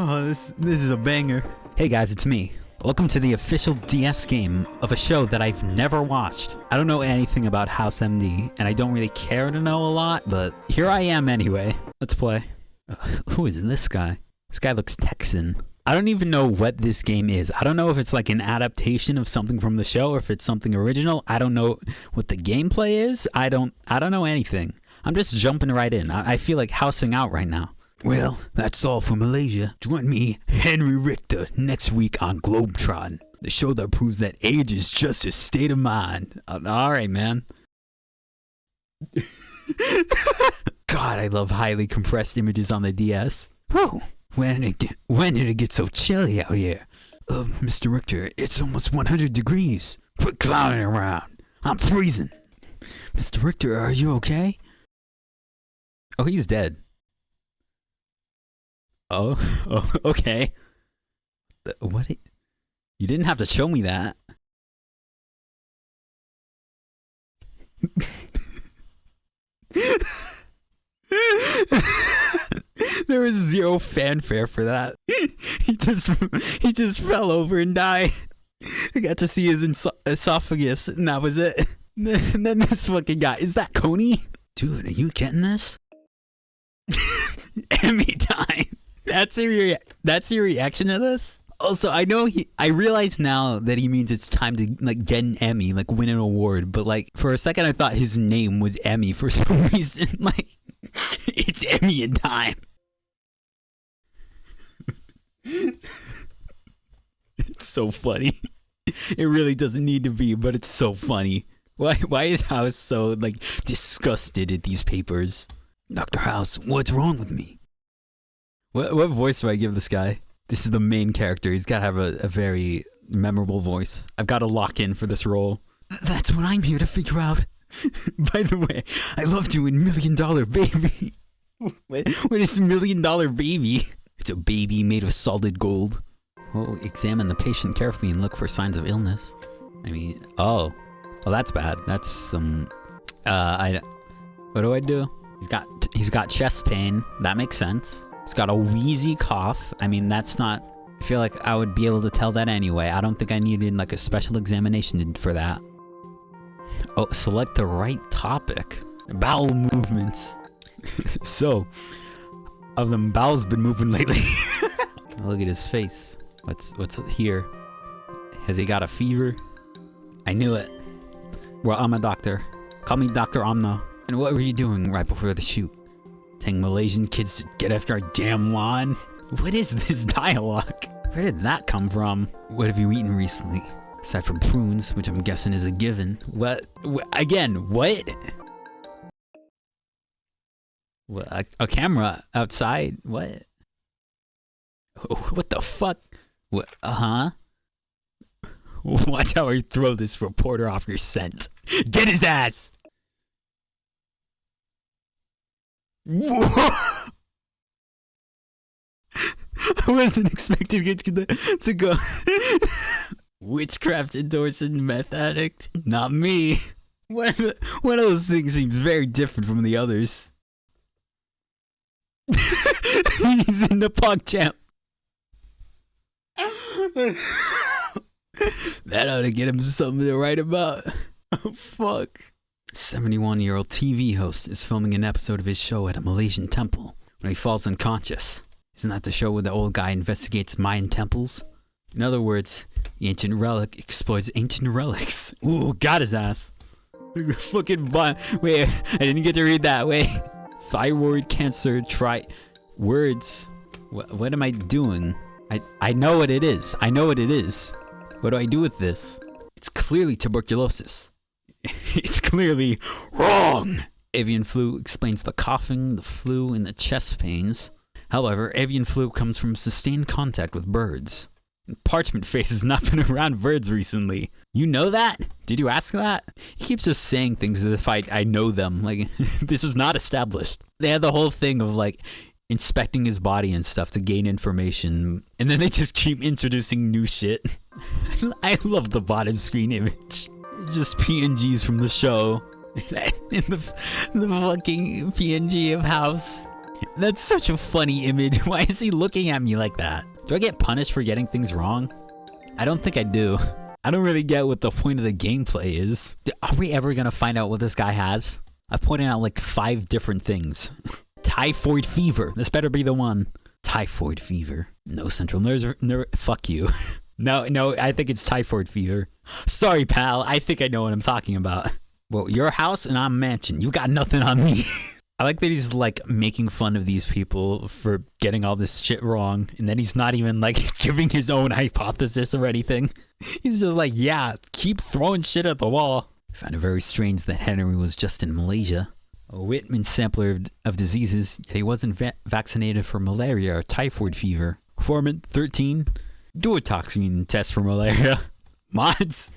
Oh, this is a banger. Hey guys, it's me. Welcome to the official DS game of a show that I've never watched. I don't know anything about oMnO, and I don't really care to know a lot, but here I am anyway. Let's play. Who is this guy? This guy looks Texan. I don't even know what this game is. I don't know if it's like an adaptation of something from the show or if it's something original. I don't know what the gameplay is. I don't know anything. I'm just jumping right in. I feel like housing out right now. Well, that's all for Malaysia. Join me, Henry Richter, next week on Globetrotting, the show that proves that age is just a state of mind. All right, man. God, I love highly compressed images on the DS. Whew. When did it get so chilly out here? Mr. Richter, it's almost 100 degrees. Quit clowning around. I'm freezing. Mr. Richter, are you okay? Oh, he's dead. Oh, okay. What? You didn't have to show me that. There was zero fanfare for that. He just fell over and died. I got to see his esophagus, and that was it. And then this fucking guy. Is that Coney? Dude, are you getting this? Emmy time. That's your reaction to this? Also, I realize now that he means it's time to like get an Emmy, like win an award, but like for a second I thought his name was Emmy for some reason. Like it's Emmy in time. It's so funny. It really doesn't need to be, but it's so funny. Why is House so like disgusted at these papers? Dr. House, what's wrong with me? What voice do I give this guy? This is the main character. He's got to have a very memorable voice. I've got to lock in for this role. That's what I'm here to figure out. By the way, I love doing $1 Million Baby. What is $1 Million Baby? It's a baby made of solid gold. Well, examine the patient carefully and look for signs of illness. I mean, oh, that's bad. That's some. What do I do? He's got chest pain. That makes sense. He's got a wheezy cough. I mean, that's not... I feel like I would be able to tell that anyway. I don't think I needed like a special examination for that. Oh, select the right topic. Bowel movements. So, have them bowels been moving lately? Look at his face. What's here? Has he got a fever? I knew it. Well, I'm a doctor. Call me Dr. oMnO. And what were you doing right before the shoot? Telling Malaysian kids to get after our damn lawn? What is this dialogue? Where did that come from? What have you eaten recently? Aside from prunes, which I'm guessing is a given. What? Again, what? A camera outside? What? What the fuck? What? Uh-huh. Watch how I throw this reporter off your scent. Get his ass! I wasn't expecting it to go. Witchcraft endorsing meth addict? Not me. One of those things seems very different from the others. He's in the PogChamp. That ought to get him something to write about. Oh, fuck. 71-year-old TV host is filming an episode of his show at a Malaysian temple when he falls unconscious. Isn't that the show where the old guy investigates Mayan temples? In other words, the ancient relic exploits ancient relics. Ooh, got his ass. Fucking wait, I didn't get to read that. Wait. Thyroid cancer, words. What am I doing? I know what it is. I know what it is. What do I do with this? It's clearly tuberculosis. It's clearly wrong. Avian flu explains the coughing, the flu, and the chest pains. However, avian flu comes from sustained contact with birds. Parchment Face has not been around birds recently. You know that? Did you ask that? He keeps just saying things as if I know them. Like, this was not established. They had the whole thing of like inspecting his body and stuff to gain information, and then they just keep introducing new shit. I love the bottom screen image. Just PNGs from the show. In the fucking PNG of House. That's such a funny image. Why is he looking at me like that? Do I get punished for getting things wrong? I don't think I do. I don't really get what the point of the gameplay is. Are we ever gonna find out what this guy has? I pointed out like 5 different things. Typhoid fever. This better be the one. Typhoid fever. No central nerves. Fuck you. No, I think it's typhoid fever. Sorry, pal. I think I know what I'm talking about. Well, your house and I'm mansion. You got nothing on me. I like that he's like making fun of these people for getting all this shit wrong. And then he's not even like giving his own hypothesis or anything. He's just like, yeah, keep throwing shit at the wall. I found it very strange that Henry was just in Malaysia. A Whitman sampler of diseases, yet he wasn't vaccinated for malaria or typhoid fever. Foreman, 13. Do a toxin test for malaria. Mods.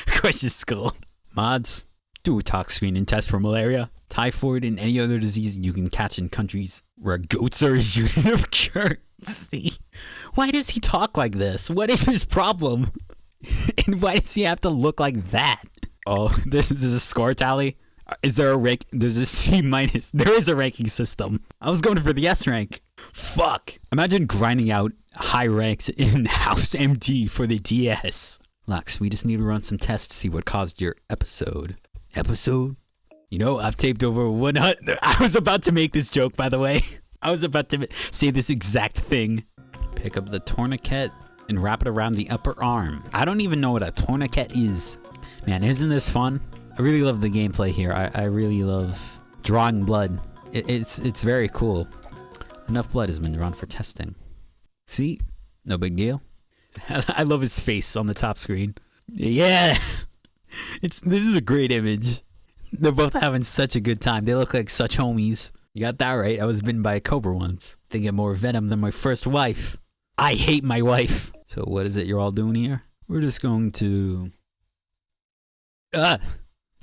Question skull. Mods. Do a tox screen and test for malaria, typhoid, and any other disease you can catch in countries where goats are a unit of currency. Why does he talk like this? What is his problem? And why does he have to look like that? Oh, there's a score tally. Is there a rank? There's a C-. There is a ranking system. I was going for the S rank. Fuck. Imagine grinding out high ranks in House MD for the DS. Lux, we just need to run some tests to see what caused your episode. You know, I've taped over 100. I was about to make this joke, by the way. I was about to say this exact thing. Pick up the tourniquet and wrap it around the upper arm. I don't even know what a tourniquet is. Man, isn't this fun? I really love the gameplay here. I really love drawing blood. It's very cool. Enough blood has been drawn for testing. See? No big deal. I love his face on the top screen. Yeah! This is a great image. They're both having such a good time. They look like such homies. You got that right. I was bitten by a cobra once. They get more venom than my first wife. I hate my wife. So what is it you're all doing here? We're just going to...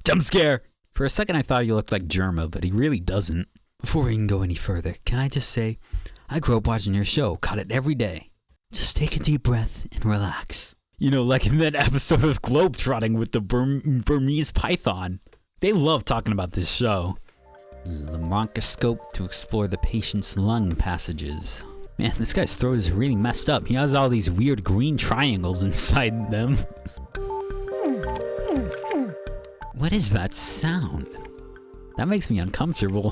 Jump scare! For a second I thought he looked like Germa, but he really doesn't. Before we can go any further, can I just say, I grew up watching your show, caught it every day. Just take a deep breath and relax. You know, like in that episode of Globetrotting with the Burmese python. They love talking about this show. Use the bronchoscope to explore the patient's lung passages. Man, this guy's throat is really messed up. He has all these weird green triangles inside them. What is that sound? That makes me uncomfortable.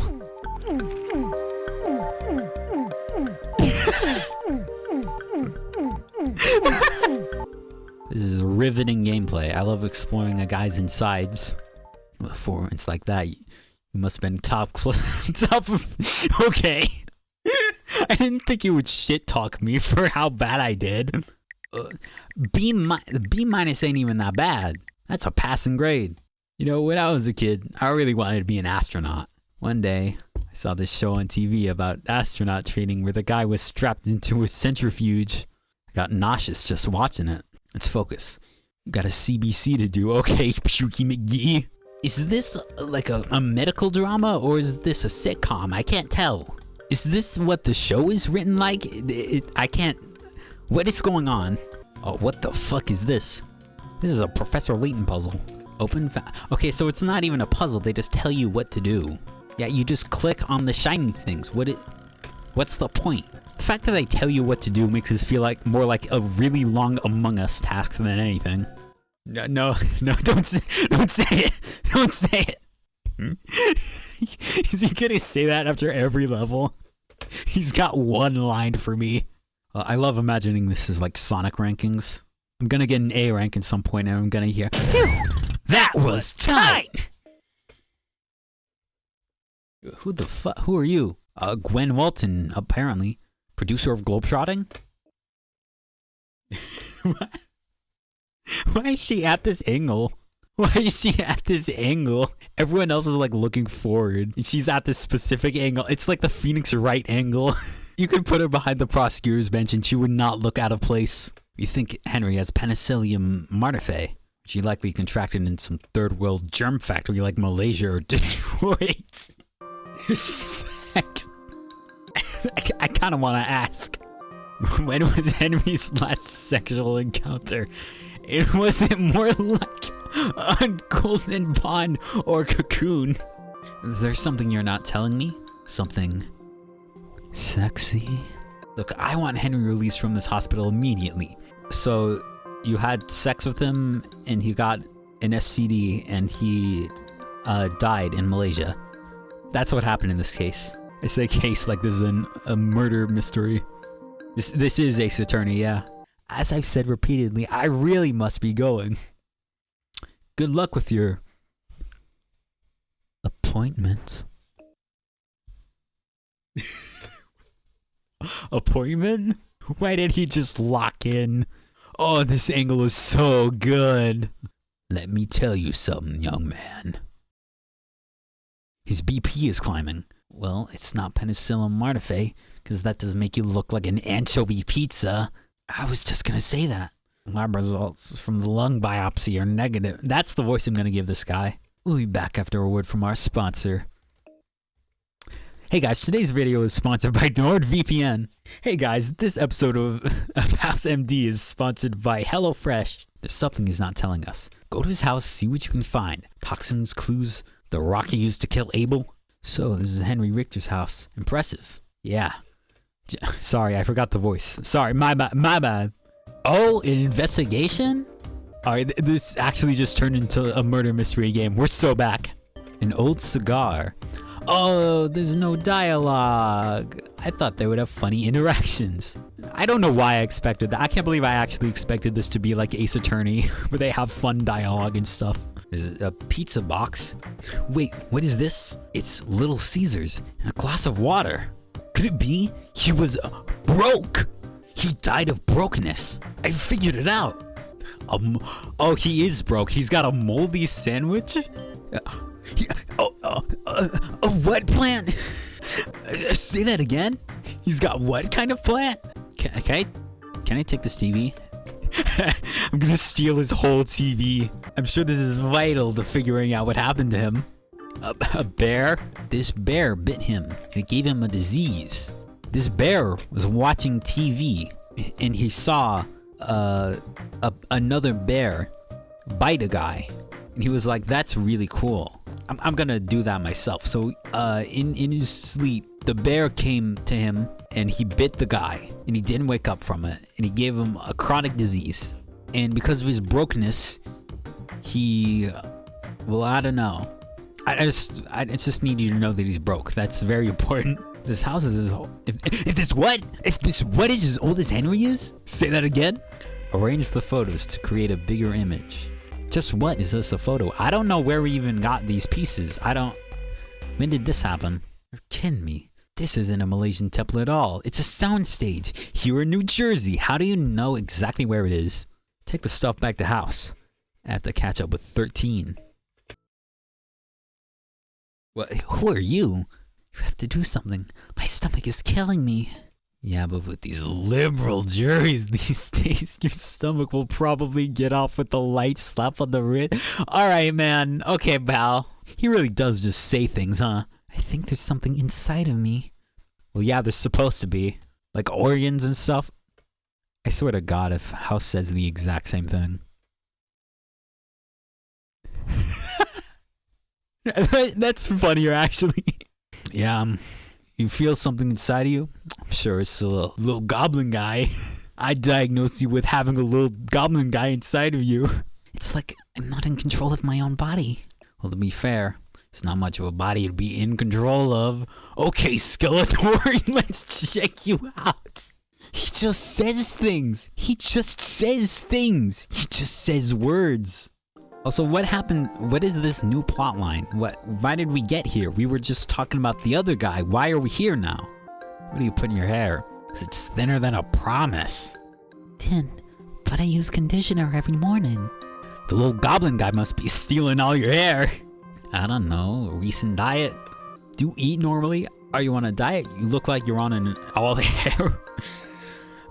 This is riveting gameplay. I love exploring a guy's insides. For it's like that, you must have been top of... Okay. I didn't think you would shit talk me for how bad I did. B minus ain't even that bad. That's a passing grade. You know, when I was a kid, I really wanted to be an astronaut. One day, I saw this show on TV about astronaut training where the guy was strapped into a centrifuge. I got nauseous just watching it. Let's focus. Got a CBC to do. Okay, Pukey McGee. Is this like a medical drama or is this a sitcom? I can't tell. Is this what the show is written like? I can't... What is going on? Oh, what the fuck is this? This is a Professor Layton puzzle. Okay, so it's not even a puzzle. They just tell you what to do. Yeah, you just click on the shiny things. What's the point? The fact that they tell you what to do makes us feel like more like a really long Among Us task than anything. No, don't say it. Don't say it. Is he gonna say that after every level? He's got one line for me. I love imagining this is like Sonic rankings. I'm gonna get an A rank at some point and I'm gonna hear, "Phew, that was tight!" Who the fuck? Who are you? Gwen Walton, apparently. Producer of Globetrotting? What? Why is she at this angle? Why is she at this angle? Everyone else is like looking forward. And she's at this specific angle. It's like the Phoenix Wright angle. You could put her behind the prosecutor's bench and she would not look out of place. You think Henry has penicillium martifé? She likely contracted in some third world germ factory like Malaysia or Detroit. I kind of want to ask. When was Henry's last sexual encounter? It wasn't more like a golden bond or cocoon. Is there something you're not telling me? Something sexy? Look, I want Henry released from this hospital immediately. So, you had sex with him and he got an STD and he died in Malaysia. That's what happened in this case. I say case like this is a murder mystery. This is Ace Attorney, yeah. As I've said repeatedly, I really must be going. Good luck with your appointment. Appointment? Why did he just lock in? Oh, this angle is so good. Let me tell you something, young man. His BP is climbing. Well, it's not penicillin marteffe, because that doesn't make you look like an anchovy pizza. I was just gonna say that. Lab results from the lung biopsy are negative. That's the voice I'm gonna give this guy. We'll be back after a word from our sponsor. Hey guys, today's video is sponsored by NordVPN. Hey guys, this episode of House MD is sponsored by HelloFresh. There's something he's not telling us. Go to his house, see what you can find. Toxins, clues, the rock he used to kill Abel. So, this is Henry Richter's house. Impressive. Yeah. Sorry, I forgot the voice. Sorry, my bad. Oh, an investigation? Alright, this actually just turned into a murder mystery game. We're so back. An old cigar. Oh, there's no dialogue. I thought they would have funny interactions. I don't know why I expected that. I can't believe I actually expected this to be like Ace Attorney, where they have fun dialogue and stuff. There's a pizza box. Wait, what is this? It's Little Caesars and a glass of water. Could it be he was broke? He died of brokenness. I figured it out. Oh, he is broke. He's got a moldy sandwich? A what plant? Say that again? He's got what kind of plant? Can I take this TV? I'm gonna steal his whole TV. I'm sure this is vital to figuring out what happened to him. A bear? This bear bit him and it gave him a disease. This bear was watching TV and he saw another bear bite a guy. And he was like, that's really cool. I'm gonna do that myself. So in his sleep, the bear came to him and he bit the guy and he didn't wake up from it and he gave him a chronic disease. And because of his brokenness, well, I don't know. I just need you to know that he's broke. That's very important. This house is as old. If this what is as old as Henry is? Say that again? Arrange the photos to create a bigger image. Just what is this a photo? I don't know where we even got these pieces. When did this happen? You're kidding me. This isn't a Malaysian temple at all. It's a soundstage here in New Jersey. How do you know exactly where it is? Take the stuff back to house. I have to catch up with 13. What? Who are you? You have to do something. My stomach is killing me. Yeah, but with these liberal juries these days, your stomach will probably get off with a light slap on the wrist. Alright, man. Okay, pal. He really does just say things, huh? I think there's something inside of me. Well, yeah, there's supposed to be. Like organs and stuff. I swear to God if House says the exact same thing. That's funnier, actually. Yeah, you feel something inside of you? I'm sure it's a little goblin guy. I diagnosed you with having a little goblin guy inside of you. It's like I'm not in control of my own body. Well, to be fair, it's not much of a body to be in control of. Okay, Skeletor, let's check you out. He just says things. He just says words. Also, what happened? What is this new plot line? Why did we get here? We were just talking about the other guy. Why are we here now? What do you put in your hair? It's thinner than a promise. Thin, but I use conditioner every morning. The little goblin guy must be stealing all your hair. I don't know, a recent diet? Do you eat normally? Are you on a diet? You look like you're on an all hair.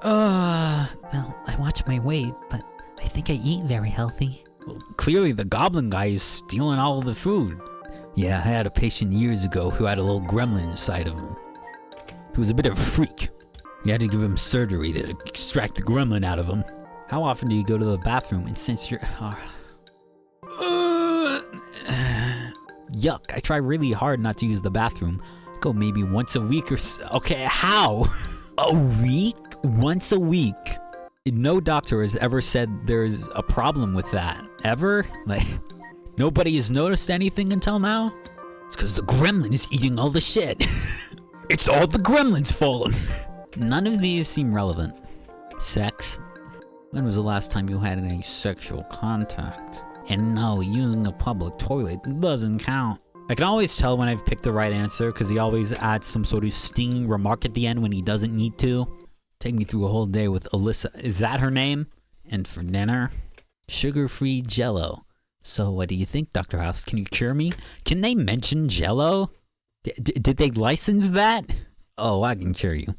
Well, I watch my weight, but I think I eat very healthy. Well, clearly the goblin guy is stealing all of the food. Yeah, I had a patient years ago who had a little gremlin inside of him. He was a bit of a freak. You had to give him surgery to extract the gremlin out of him. How often do you go to the bathroom? And since you're... Yuck, I try really hard not to use the bathroom. go maybe once a week or so. Okay, how? A week? Once a week? No doctor has ever said there's a problem with that. Ever? Like, nobody has noticed anything until now? It's because the gremlin is eating all the shit. It's all the gremlin's fault. None of these seem relevant. Sex? When was the last time you had any sexual contact? And no, using a public toilet doesn't count. I can always tell when I've picked the right answer because he always adds some sort of stinging remark at the end when he doesn't need to. Take me through a whole day with Alyssa. Is that her name? And for dinner, sugar-free Jell-O. So what do you think, Dr. House? Can you cure me? Can they mention Jell-O? Did they license that? Oh, I can cure you.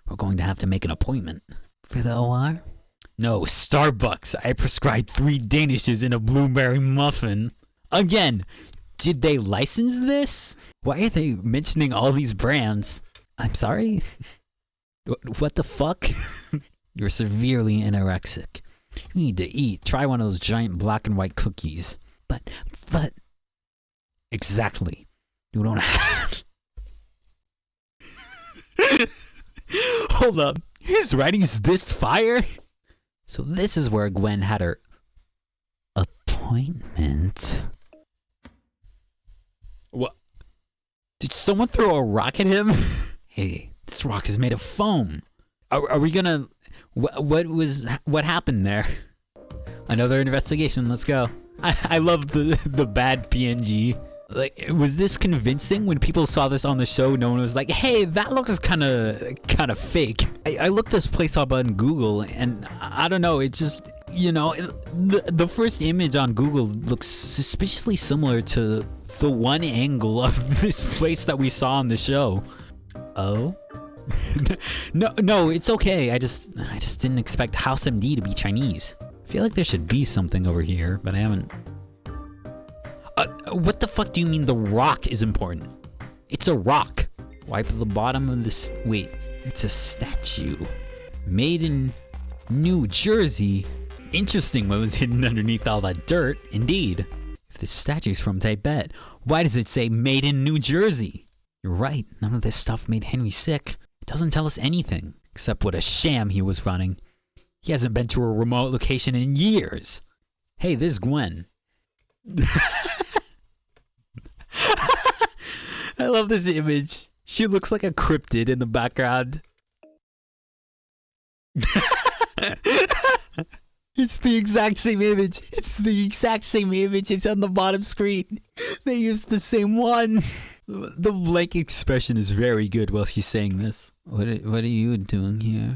We're going to have to make an appointment. For the OR? No, Starbucks. I prescribed 3 Danishes and a blueberry muffin. Again, did they license this? Why are they mentioning all these brands? I'm sorry? What the fuck? You're severely anorexic. You need to eat. Try one of those giant black and white cookies. But... Exactly. You don't have... Hold up. His writing's this fire? So this is where Gwen had her appointment. What? Did someone throw a rock at him? Hey, this rock is made of foam. Are we gonna... What happened there? Another investigation, let's go. I love the bad PNG. Like, was this convincing when people saw this on the show? No one was like, hey, that looks kind of fake. I looked this place up on Google and I don't know, it just, you know, the first image on Google looks suspiciously similar to the one angle of this place that we saw on the show. Oh? No, it's okay. I just didn't expect House MD to be Chinese. I feel like there should be something over here, but I haven't. What the fuck do you mean the rock is important? It's a rock. Wipe the bottom of this. Wait, it's a statue. Made in New Jersey. Interesting what was hidden underneath all that dirt. Indeed. If this statue's from Tibet, why does it say made in New Jersey? You're right. None of this stuff made Henry sick. It doesn't tell us anything. Except what a sham he was running. He hasn't been to a remote location in years. Hey, this is Gwen. I love this image. She looks like a cryptid in the background. It's the exact same image. It's on the bottom screen. They used the same one. The blank expression is very good while she's saying this. What are you doing here?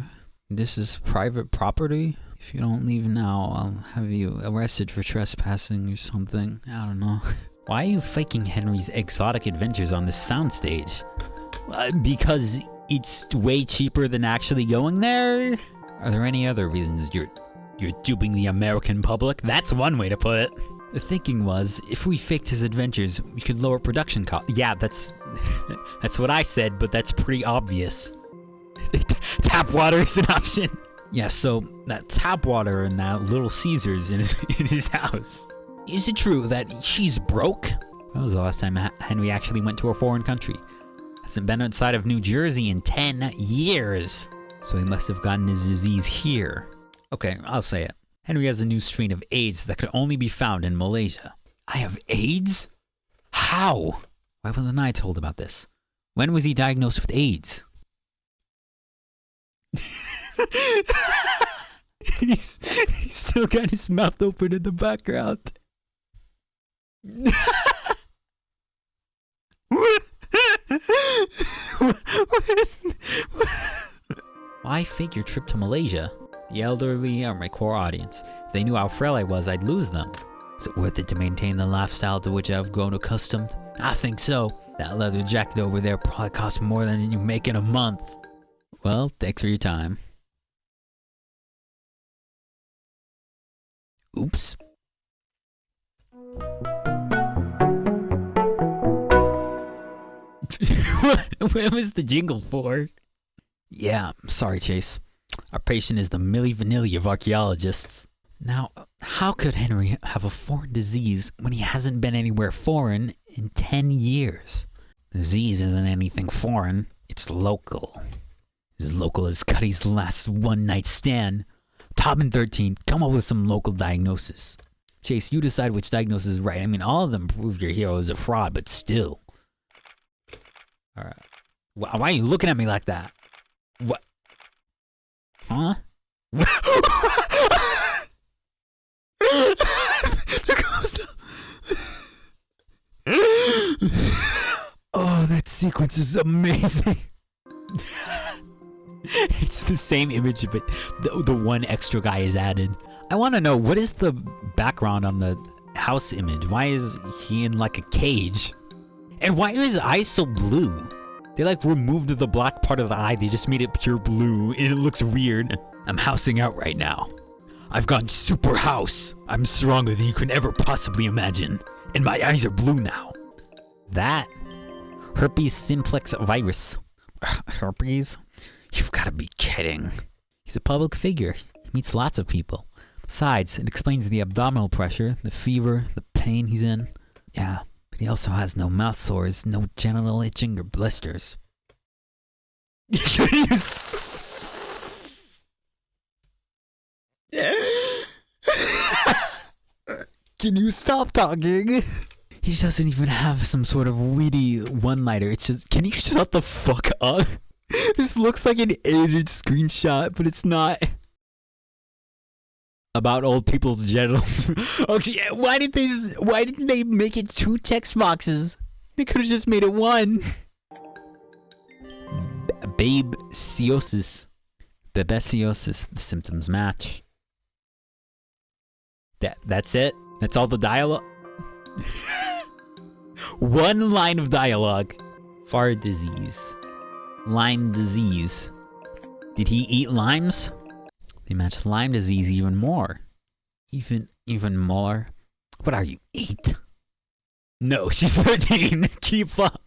This is private property? If you don't leave now, I'll have you arrested for trespassing or something. I don't know. Why are you faking Henry's exotic adventures on this soundstage? Because it's way cheaper than actually going there? Are there any other reasons you're duping the American public? That's one way to put it. The thinking was, if we faked his adventures, we could lower production costs. Yeah, that's what I said, but that's pretty obvious. Tap water is an option. Yeah, so that tap water and that Little Caesars in his house. Is it true that she's broke? When was the last time Henry actually went to a foreign country? Hasn't been outside of New Jersey in 10 years. So he must have gotten his disease here. Okay, I'll say it. Henry has a new strain of AIDS that could only be found in Malaysia. I have AIDS? How? Why wasn't I told about this? When was he diagnosed with AIDS? He's still got his mouth open in the background. Why fake your trip to Malaysia? The elderly are my core audience. If they knew how frail I was, I'd lose them. Is it worth it to maintain the lifestyle to which I've grown accustomed? I think so. That leather jacket over there probably costs more than you make in a month. Well, thanks for your time. Oops. What was the jingle for? Yeah, sorry, Chase. Our patient is the Milli Vanilli of archaeologists. Now, how could Henry have a foreign disease when he hasn't been anywhere foreign in 10 years? The disease isn't anything foreign. It's local. As local as Cuddy's last one-night stand. Tobin 13, come up with some local diagnosis. Chase, you decide which diagnosis is right. I mean, all of them prove your hero is a fraud, but still. Alright. Why are you looking at me like that? What? Huh? Oh, that sequence is amazing. It's the same image, but the one extra guy is added. I want to know, what is the background on the house image? Why is he in like a cage? And why are his eyes so blue? They like removed the black part of the eye. They just made it pure blue and it looks weird. I'm housing out right now. I've gone super house. I'm stronger than you could ever possibly imagine. And my eyes are blue now. That herpes simplex virus. Herpes? You've got to be kidding. He's a public figure. He meets lots of people. Besides, it explains the abdominal pressure, the fever, the pain he's in. Yeah, but he also has no mouth sores, no genital itching or blisters. Can you stop talking? He doesn't even have some sort of witty one-liner. It's just, can you shut the fuck up? This looks like an edited screenshot, but it's not. About old people's genitals. Okay, why didn't they make it 2 text boxes? They could have just made it 1. Babesiosis. Babesiosis. The symptoms match. That's it? That's all the dialogue? 1 line of dialogue. Fart disease. Lyme disease. Did he eat limes? They match Lyme disease even more. Even more. What are you, 8? No, she's 13. Keep up.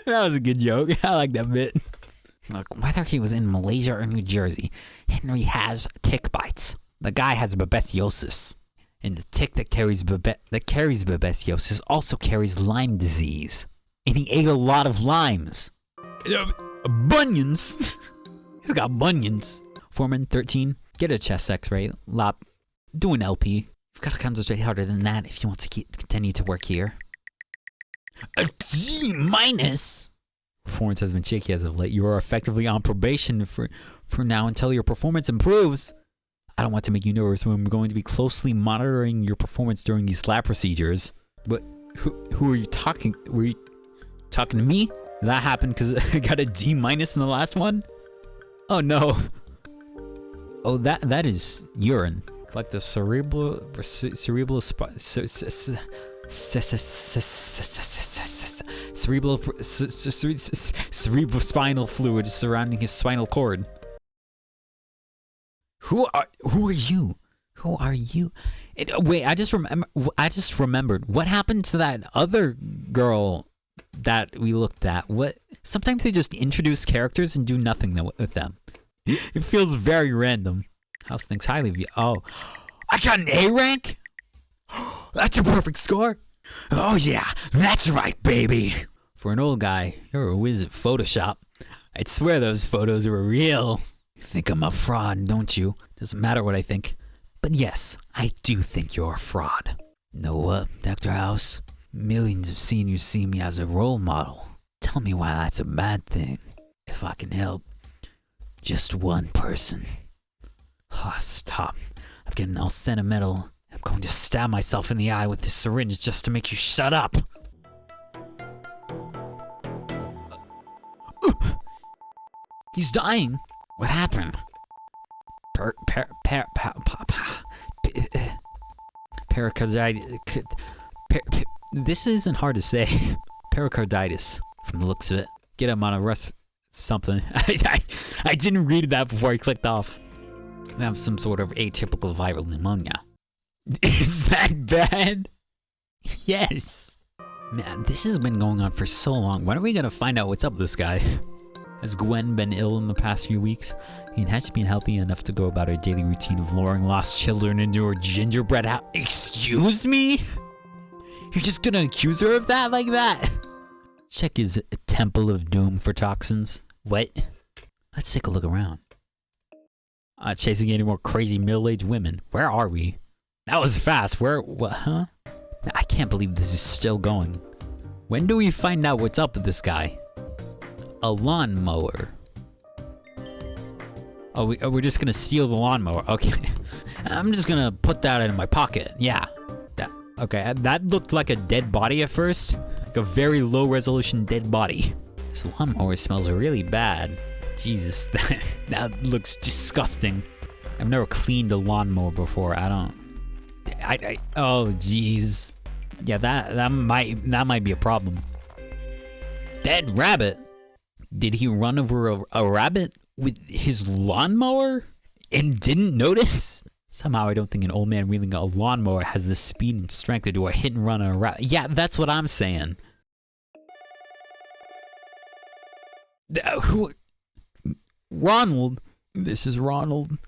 That was a good joke. I like that bit. Look, whether he was in Malaysia or New Jersey, Henry has tick bites. The guy has babesiosis. And the tick that carries babesiosis also carries Lyme disease. And he ate a lot of limes. Bunions. He's got bunions. Foreman 13, get a chest x-ray. Lap, do an LP. You've got to concentrate harder than that if you want to continue to work here. A D-. Performance has been shaky as of late. You are effectively on probation for now until your performance improves. I don't want to make you nervous when I'm going to be closely monitoring your performance during these lab procedures. But who are you talking? Were you talking to me? That happened because I got a D- in the last one? Oh no. Oh, that is urine. Like the cerebrospinal fluid surrounding his spinal cord. Who are you? Who are you? Wait, I just remembered. What happened to that other girl that we looked at? What? Sometimes they just introduce characters and do nothing with them. It feels very random. House thinks highly of you. Oh, I got an A rank? That's a perfect score. Oh yeah, that's right, baby. For an old guy, you're a whiz at Photoshop. I'd swear those photos were real. You think I'm a fraud, don't you? Doesn't matter what I think. But yes, I do think you're a fraud. Know what, Dr. House? Millions have seen you see me as a role model. Tell me why that's a bad thing. If I can help just one person. Oh, stop. I'm getting all sentimental. I'm going to stab myself in the eye with this syringe just to make you shut up. He's dying. What happened? Pericarditis. This isn't hard to say. Pericarditis, from the looks of it. Get him on a rest. Something. I didn't read that before I clicked off. I have some sort of atypical viral pneumonia. Is that bad? Yes. Man, this has been going on for so long. When are we gonna find out what's up with this guy? Has Gwen been ill in the past few weeks? And has she been healthy enough to go about her daily routine of luring lost children into her gingerbread house? Excuse me? You're just gonna accuse her of that like that? Check his Temple of Doom for toxins. What? Let's take a look around. Chasing any more crazy middle-aged women. Where are we? That was fast. What, huh? I can't believe this is still going. When do we find out what's up with this guy? A lawnmower. Oh, we're just gonna steal the lawnmower. Okay. I'm just gonna put that in my pocket. Yeah. Okay, that looked like a dead body at first. Like a very low resolution dead body. This lawnmower smells really bad. Jesus, that looks disgusting. I've never cleaned a lawnmower before. Oh jeez. Yeah, that might be a problem. Dead rabbit. Did he run over a rabbit with his lawnmower and didn't notice? Somehow I don't think an old man wielding a lawnmower has the speed and strength to do a hit and run on a rabbit. Yeah, that's what I'm saying. Who? Ronald? This is Ronald.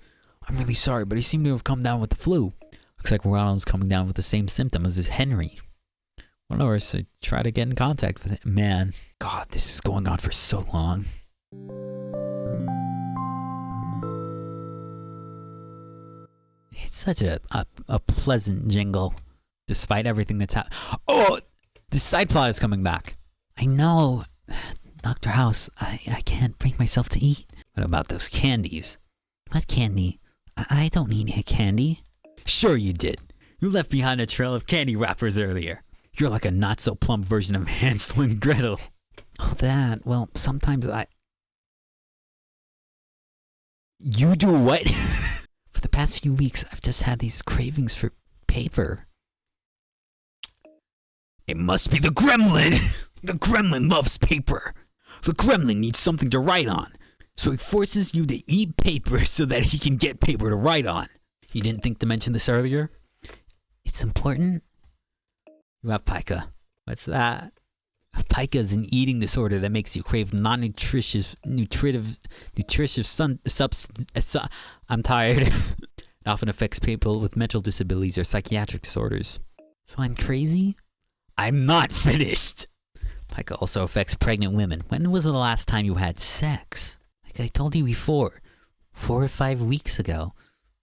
I'm really sorry, but he seemed to have come down with the flu. Looks like Ronald's coming down with the same symptoms as Henry. One of us should try to get in contact with him. Man, God, this is going on for so long. It's such a pleasant jingle, despite everything that's happened. Oh, the side plot is coming back. I know, Dr. House, I can't bring myself to eat. What about those candies? What candy? I don't need candy. Sure you did. You left behind a trail of candy wrappers earlier. You're like a not-so-plump version of Hansel and Gretel. Oh, that. Well, sometimes You do what? For the past few weeks, I've just had these cravings for paper. It must be the gremlin! The gremlin loves paper. The gremlin needs something to write on. So he forces you to eat paper so that he can get paper to write on. You didn't think to mention this earlier? It's important. You have pica. What's that? Pica is an eating disorder that makes you crave non-nutritious, substance. I'm tired. It often affects people with mental disabilities or psychiatric disorders. So I'm crazy? I'm not finished. Pica also affects pregnant women. When was the last time you had sex? Like I told you before, 4 or 5 weeks ago,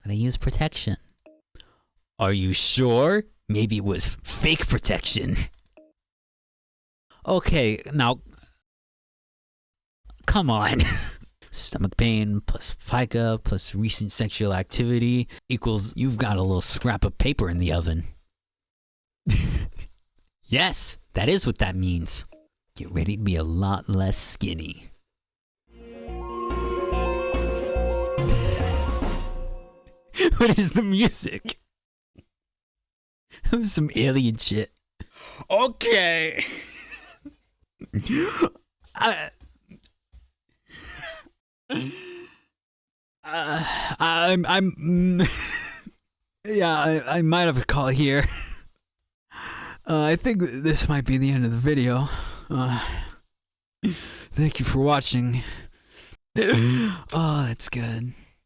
but I used protection. Are you sure? Maybe it was fake protection. Okay, now, come on. Stomach pain plus pica plus recent sexual activity equals you've got a little scrap of paper in the oven. Yes, that is what that means. Get ready to be a lot less skinny. What is the music? That was some alien shit. Okay. I might have a call here. I think this might be the end of the video. Thank you for watching. Oh, that's good.